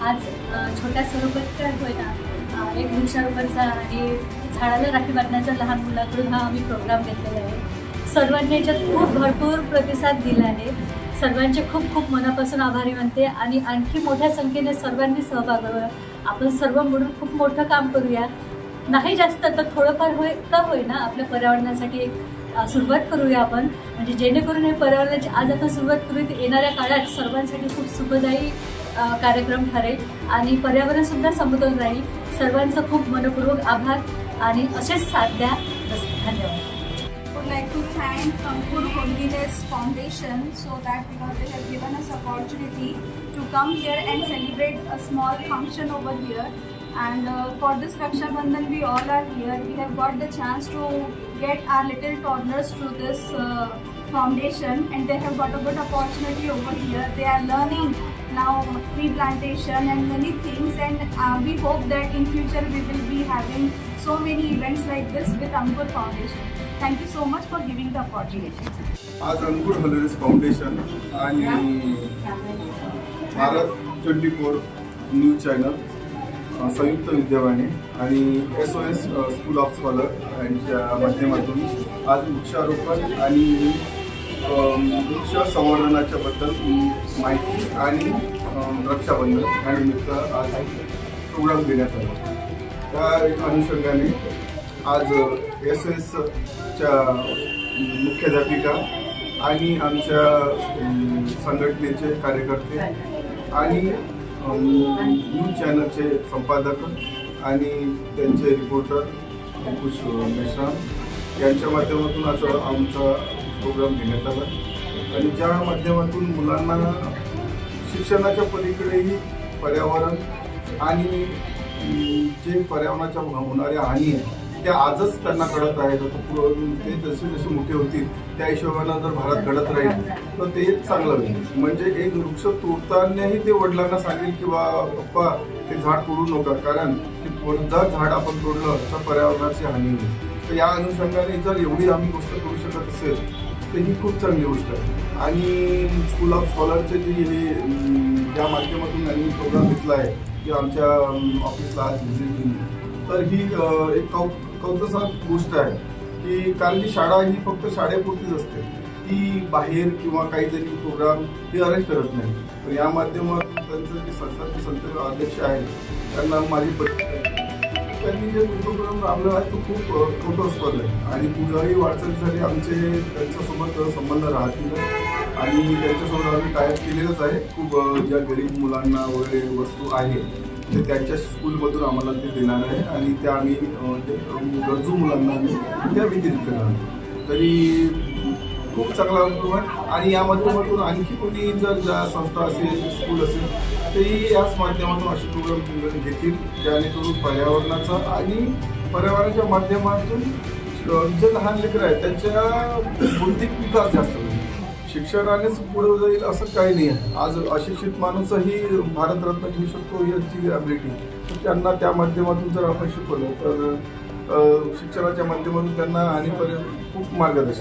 आज छोट्या स्वरूपात काय होईना एक वृक्षारोपणचा आणि झाडाला राखी बांधण्याचा लहान मुलाकडून हा आम्ही प्रोग्राम घेतलेला आहे. सर्वांनी याच्यात खूप भरपूर प्रतिसाद दिला आहे. सर्वांचे खूप खूप मनापासून आभारी मानते आणि आणखी मोठ्या संख्येने सर्वांनी सहभाग करूया. आपण सर्व मिळून खूप मोठं काम करूया. नाही जास्त तर थोडंफार होईना आपल्या पर्यावरणासाठी एक सुरुवात करूया आपण, म्हणजे जेणेकरून हे पर्यावरणाची आज आपण सुरुवात करू तर येणाऱ्या काळात सर्वांसाठी खूप सुखदायी कार्यक्रम ठरेल आणि पर्यावरणसुद्धा समतोल राहील. सर्वांचं खूप मनपूर्वक आभार आणि असेच साथ द्या. धन्यवाद. would like to thank Ankur Holiness Foundation so that because they have given us opportunity to come here and celebrate a small function over here. And for this Raksha Bandhan we all are here. We have got the chance to get our little toddlers to this foundation and they have got a good opportunity over here. They are learning now tree plantation and many things, and we hope that in future we will be having so many events like this with Ankur Foundation. Thank you so much for giving the opportunity. आज अंकुर holiness foundation आणि Bharat 24 news channel संयुक्त विद्यमाने आणि SOS school of scholar यांच्या माध्यमातून आज वृक्षारोपण आणि वृक्ष संवर्धनाच्या बद्दल माहिती आणि रक्षाबंधन यानिमित्त आज प्रोग्राम देण्यात आला. त्या अनुषंगाने आज SOSच्या मुख्याध्यापिका आणि आमच्या संघटनेचे कार्यकर्ते आणि न्यूज चॅनलचे संपादक आणि त्यांचे रिपोर्टर अंकुश मेश्राम यांच्या माध्यमातून असं आमचा प्रोग्राम घेण्यात आला आणि ज्या माध्यमातून मुलांना शिक्षणाच्या पलीकडेही पर्यावरण आणि जे पर्यावरणाच्या होणाऱ्या हानी आहे त्या आजच त्यांना कळत आहेत. ते जसे जसे मोठे होतील त्या हिशोबानं जर भारत घडत राहील तर ते चांगलं होईल. म्हणजे एक वृक्ष तोडतानाही ते वडिलांना सांगेल की बा पप्पा ते झाड तोडू नका, कारण की कोणतं झाड आपण तोडलं तर पर्यावरणाची हानी होईल. तर या अनुषंगाने जर एवढी आम्ही गोष्ट करू शकत असेल तर ही खूप चांगली गोष्ट आहे. आणि स्कूल ऑफ स्कॉलरचे जे हे ज्या माध्यमातून त्यांनी प्रोग्राम घेतला आहे की आमच्या ऑफिसला आज व्हिजिट दिली, तर ही एक कौतुकास्पद गोष्ट आहे की कारण की शाळा ही फक्त शाळेपुरतीच असते, ती बाहेर किंवा काहीतरी प्रोग्राम हे अरेंज करत नाही. तर या माध्यमातून त्यांचं जे संस्थाचे संत अध्यक्ष आहेत त्यांना माझी त्यांनी जे प्रोग्राम राबवला आहे तो खूप कौतुकास्पद आहे आणि पुढेही वाटचालीसाठी आमचे त्यांच्यासोबत संबंध राहतील आणि त्यांच्यासोबत आम्ही टायप केलेलंच आहे. खूप ज्या गरीब मुलांना वगैरे वस्तू आहे ते त्यांच्या स्कूलमधून आम्हाला ते देणार आहे आणि त्या आम्ही गरजू मुलांना आम्ही त्या वितरित करणार आहे. तरी खूप चांगला अनुभव आहे आणि या माध्यमातून आणखी कोणी जर ज्या संस्था असेल स्कूल असेल तेही याच माध्यमातून असे प्रोग्राम घेतील जेणेकरून पर्यावरणाचा आणि पर्यावरणाच्या माध्यमातून जे लहान लेकरं आहेत त्यांच्या बौद्धिक विकास जास्त होईल. शिक्षणानेच पुढे जाईल असं काही नाही आहे. आज अशिक्षित माणूसही भारतरत्न घेऊ शकतो याची ॲबिलिटी, तर त्यांना त्या माध्यमातून जर आपण शिकवलं तर शिक्षणाच्या माध्यमातून त्यांना आणि खूप मार्गदर्शन